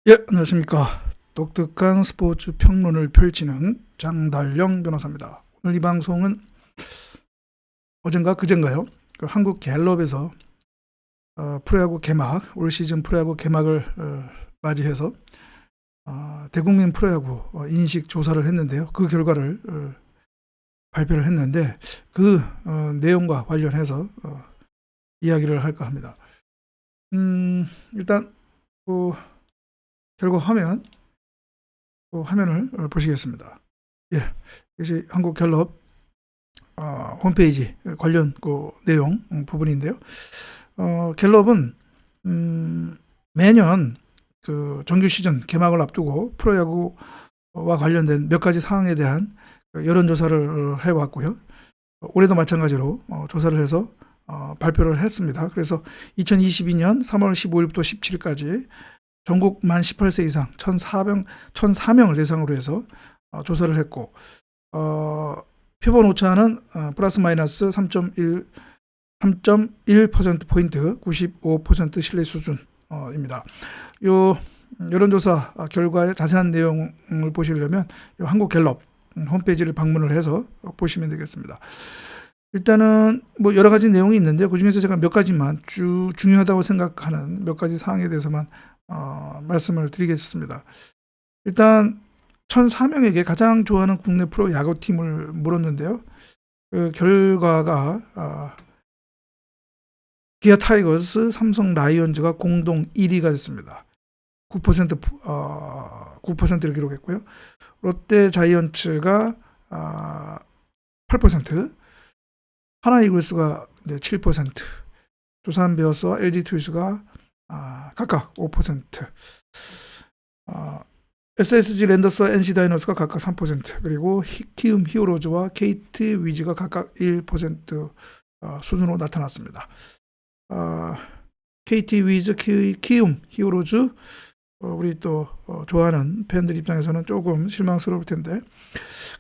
예, 안녕하십니까. 독특한 스포츠 평론을 펼치는 장달령 변호사입니다. 오늘 이 방송은 어젠가 그젠가요? 그 한국 갤럽에서 프로야구 개막, 올 시즌 프로야구 개막을 맞이해서 대국민 프로야구 인식 조사를 했는데요. 그 결과를 발표를 했는데 그 내용과 관련해서 이야기를 할까 합니다. 일단 그 결과 화면을 보시겠습니다. 예, 이것이 한국 갤럽 홈페이지 관련 그 내용 부분인데요. 갤럽은 매년 그 정규 시즌 개막을 앞두고 프로야구와 관련된 몇 가지 사항에 대한 여론조사를 해왔고요. 올해도 마찬가지로 조사를 해서 발표를 했습니다. 그래서 2022년 3월 15일부터 17일까지 전국 만 18세 이상 1,004명을 대상으로 해서 조사를 했고, 표본 오차는 플러스 마이너스 3.1%포인트 95% 신뢰 수준입니다. 요 여론조사 결과의 자세한 내용을 보시려면 한국 갤럽 홈페이지를 방문을 해서 보시면 되겠습니다. 일단은 뭐 여러 가지 내용이 있는데 그 중에서 제가 몇 가지만 중요하다고 생각하는 몇 가지 사항에 대해서만 말씀을 드리겠습니다. 일단 1,004명에게 가장 좋아하는 국내 프로 야구팀을 물었는데요. 그 결과가 기아 타이거스, 삼성 라이온즈가 공동 1위가 됐습니다. 9%를 기록했고요. 롯데 자이언츠가 8%, 하나 이글스가 7%, 두산 베어스와 LG 트윈스가 각각 5%, SSG 랜더스와 NC 다이노스가 각각 3%, 그리고 키움 히어로즈와 KT 위즈가 각각 1% 수준으로 나타났습니다. KT 위즈, 키움 히어로즈, 우리 또 좋아하는 팬들 입장에서는 조금 실망스러울 텐데,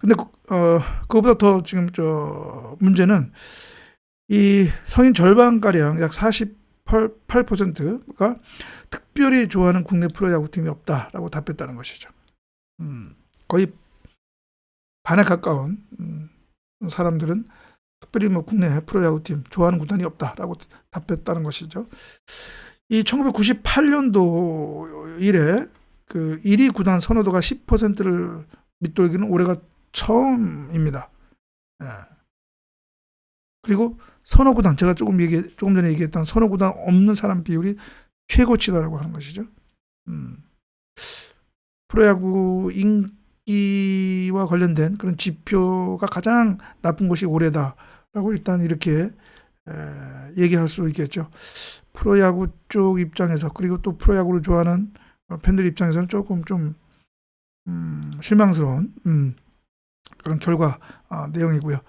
근데 그거보다 더 지금 문제는 이 성인 절반가량 약 48%가 특별히 좋아하는 국내 프로야구팀이 없다라고 답했다는 것이죠. 거의 반에 가까운 사람들은 특별히 뭐 국내 프로야구팀 좋아하는 구단이 없다라고 답했다는 것이죠. 이 1998년도 이래 그 1위 구단 선호도가 10%를 밑돌기는 올해가 처음입니다. 예. 그리고 선호 구단, 제가 조금 전에 얘기했던 선호 구단 없는 사람 비율이 최고치다라고 하는 것이죠. 프로야구 인기와 관련된 그런 지표가 가장 나쁜 것이 올해다라고 일단 이렇게 얘기할 수 있겠죠. 프로야구 쪽 입장에서, 그리고 또 프로야구를 좋아하는 팬들 입장에서는 조금 좀 실망스러운 그런 결과 내용이고요.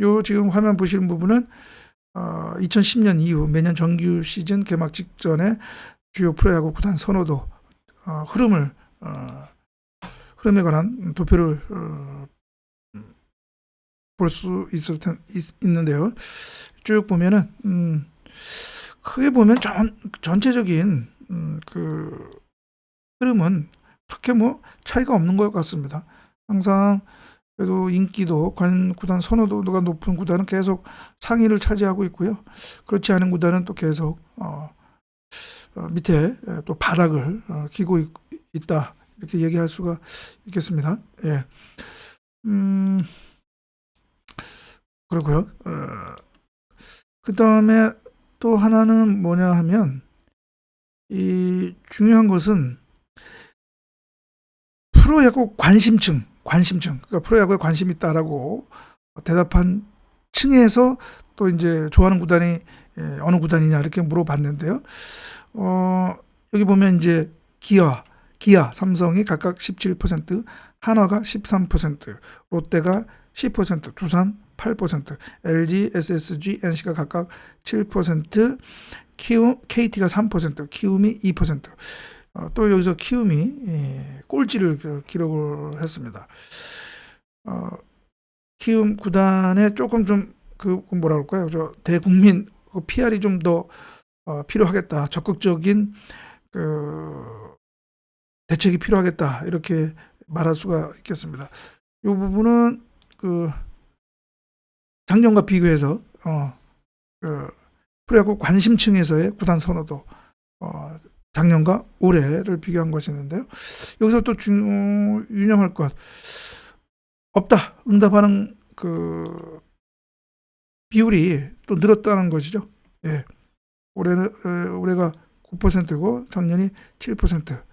요 지금 화면 보시는 부분은 2010년 이후 매년 정규 시즌 개막 직전에 주요 프로야구 구단 선호도 흐름에 관한 도표를 볼 수 있는데요. 쭉 보면은 크게 보면 전체적인 그 흐름은 그렇게 뭐 차이가 없는 것 같습니다. 항상 그래도 인기도 구단 선호도가 높은 구단은 계속 상위를 차지하고 있고요. 그렇지 않은 구단은 또 계속 밑에 또 바닥을 기고 있다, 이렇게 얘기할 수가 있겠습니다. 예. 그렇고요. 그 다음에 또 하나는 뭐냐 하면, 이 중요한 것은 프로야구 관심층, 그러니까 프로야구에 관심 있다라고 대답한 층에서 또 이제 좋아하는 구단이 어느 구단이냐 이렇게 물어봤는데요. 여기 보면 이제 기아, 삼성이 각각 17%, 한화가 13%, 롯데가 10%, 두산 8%, LG, SSG, NC가 각각 7%, KT가 3%, 키움이 2%. 또 여기서 키움이 꼴찌를 기록을 했습니다. 키움 구단에 조금 좀 뭐라 그럴까요? 대국민 PR이 좀 더 필요하겠다. 적극적인 그 대책이 필요하겠다 이렇게 말할 수가 있겠습니다. 이 부분은 그 작년과 비교해서 그 프로야구 관심층에서의 구단 선호도 작년과 올해를 비교한 것이었는데요. 여기서 또 유념할 것 없다 응답하는 그 비율이 또 늘었다는 것이죠. 예. 올해가 9%고 작년이 7%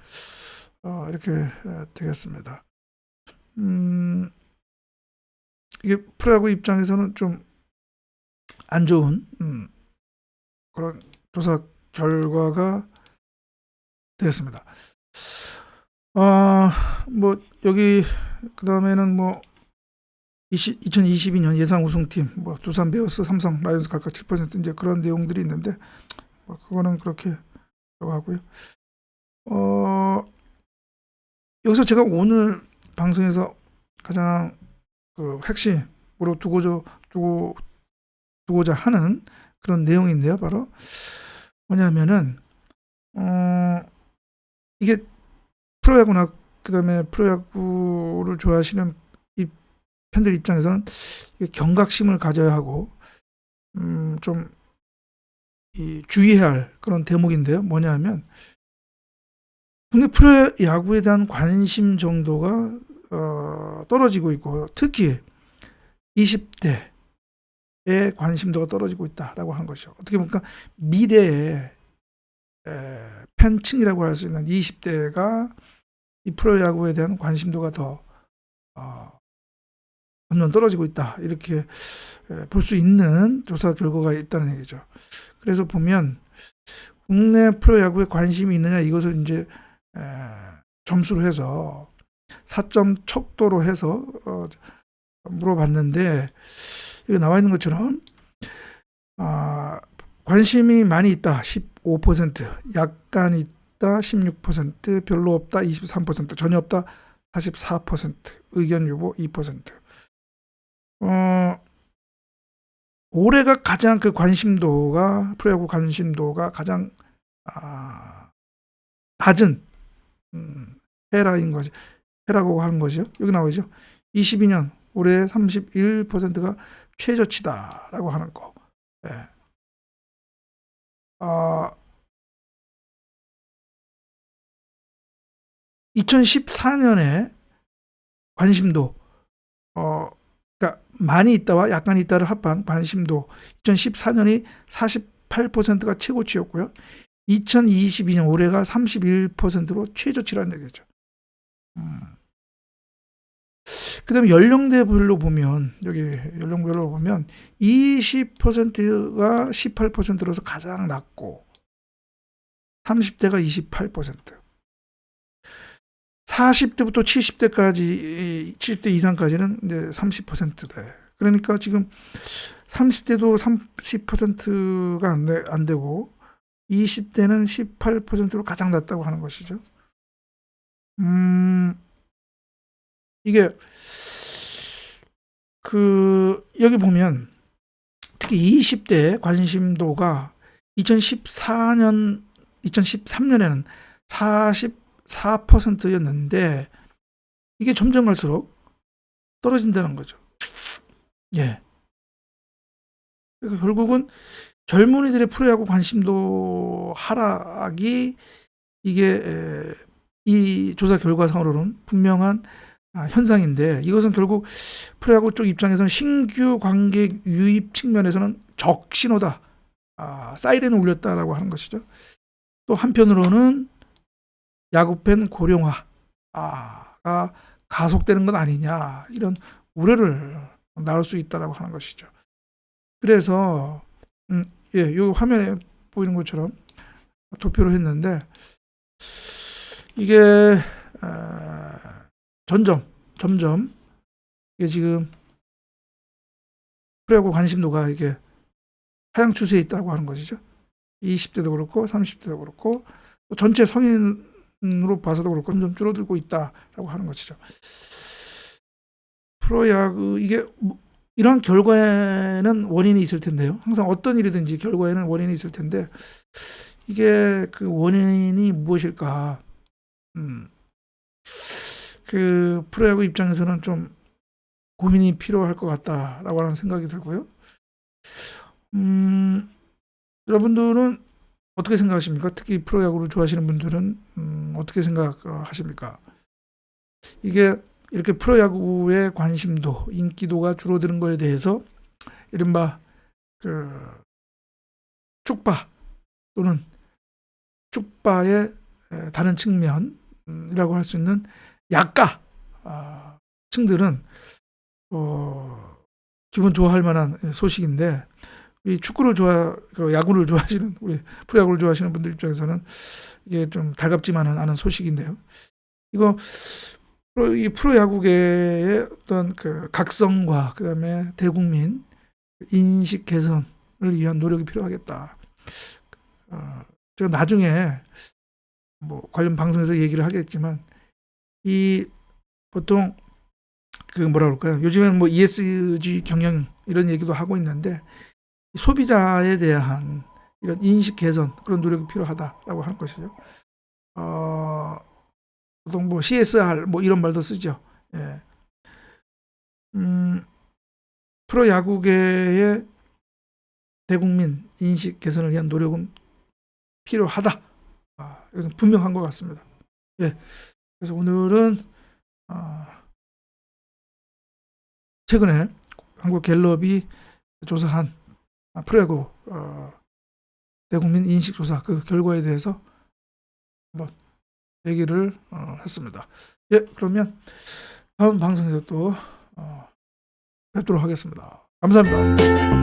이렇게 되겠습니다. 이게 프로야구 입장에서는 좀 안 좋은 그런 조사 결과가 되었습니다. 뭐 여기 그 다음에는 뭐 2022년 예상 우승팀 뭐 두산 베어스, 삼성, 라이온즈 각각 7% 이제 그런 내용들이 있는데 뭐 그거는 그렇게 하고요. 여기서 제가 오늘 방송에서 가장 그 핵심으로 두고자 하는 그런 내용인데요. 바로 뭐냐면은 이게 프로야구나 그다음에 프로야구를 좋아하시는 이 팬들 입장에서는 경각심을 가져야 하고 좀 주의해야 할 그런 대목인데요. 뭐냐면 국내 프로야구에 대한 관심 정도가 떨어지고 있고 특히 20대의 관심도가 떨어지고 있다라고 하는 것이죠. 어떻게 보니까 미래의 팬층이라고 할 수 있는 20대가 이 프로야구에 대한 관심도가 더 점점 떨어지고 있다. 이렇게 볼 수 있는 조사 결과가 있다는 얘기죠. 그래서 보면 국내 프로야구에 관심이 있느냐 이것을 이제 점수로 해서 4점 척도로 해서 물어봤는데 여기 나와 있는 것처럼 관심이 많이 있다 15%, 약간 있다 16%, 별로 없다 23%, 전혀 없다 44%, 의견 유보 2%. 올해가 가장 그 관심도가 프로야구 관심도가 가장 낮은 해라인 거지. 해라고 하는 것이요. 여기 나오죠. 22년 올해 31%가 최저치다라고 하는 거. 예. 2014년에 관심도 그러니까 많이 있다와 약간 있다를 합한 관심도 2014년이 48%가 최고치였고요. 2022년 올해가 31%로 최저치라는 얘기죠. 그 다음에 연령대별로 보면 여기 연령별로 보면 20%가 18%로서 가장 낮고 30대가 28%, 40대부터 70대까지 70대 이상까지는 이제 30%대. 그러니까 지금 30대도 30%가 안 되고 20대는 18%로 가장 낮다고 하는 것이죠. 이게 여기 보면 특히 20대 관심도가 2013년에는 44%였는데 이게 점점 갈수록 떨어진다는 거죠. 예. 그러니까 결국은 젊은이들의 프로야구 관심도 하락이 이게 이 조사 결과상으로는 분명한 현상인데 이것은 결국 프로야구 쪽 입장에서는 신규 관객 유입 측면에서는 적신호다. 사이렌을 울렸다라고 하는 것이죠. 또 한편으로는 야구팬 고령화가 가속되는 것 아니냐 이런 우려를 낳을 수 있다라고 하는 것이죠. 그래서 이 화면에 보이는 것처럼 도표를 했는데 이게 점점 이게 지금 프로야구 관심도가 이게 하향 추세에 있다고 하는 것이죠. 20대도 그렇고 30대도 그렇고 또 전체 성인으로 봐서도 그렇고 점점 줄어들고 있다라고 하는 것이죠. 프로야구 이게 이런 결과에는 원인이 있을 텐데요. 항상 어떤 일이든지 결과에는 원인이 있을 텐데 이게 그 원인이 무엇일까? 그 프로야구 입장에서는 좀 고민이 필요할 것 같다라고 하는 생각이 들고요. 여러분들은 어떻게 생각하십니까? 특히 프로야구를 좋아하시는 분들은 어떻게 생각하십니까? 이게 이렇게 프로야구의 관심도, 인기도가 줄어드는 거에 대해서 이른바 그 축바 또는 축바의 다른 측면이라고 할 수 있는 약가 층들은 기분 좋아할 만한 소식인데, 이 축구를 야구를 좋아하시는, 우리 프로야구를 좋아하시는 분들 입장에서는 이게 좀 달갑지만은 않은 소식인데요. 이 프로야구계의 어떤 그 각성과 그다음에 대국민 인식 개선을 위한 노력이 필요하겠다. 제가 나중에 뭐 관련 방송에서 얘기를 하겠지만, 이 보통 그 뭐라 그럴까요? 요즘에는 뭐 ESG 경영 이런 얘기도 하고 있는데, 소비자에 대한 이런 인식 개선, 그런 노력이 필요하다라고 하는 것이죠. 보통 뭐 CSR 뭐 이런 말도 쓰죠. 예. 프로야구계의 대국민 인식 개선을 위한 노력은 필요하다. 이것은 분명한 것 같습니다. 예. 그래서 오늘은 최근에 한국 갤럽이 조사한 프로야구 대국민 인식 조사 그 결과에 대해서 한번 얘기를 했습니다. 예, 그러면 다음 방송에서 또 뵙도록 하겠습니다. 감사합니다.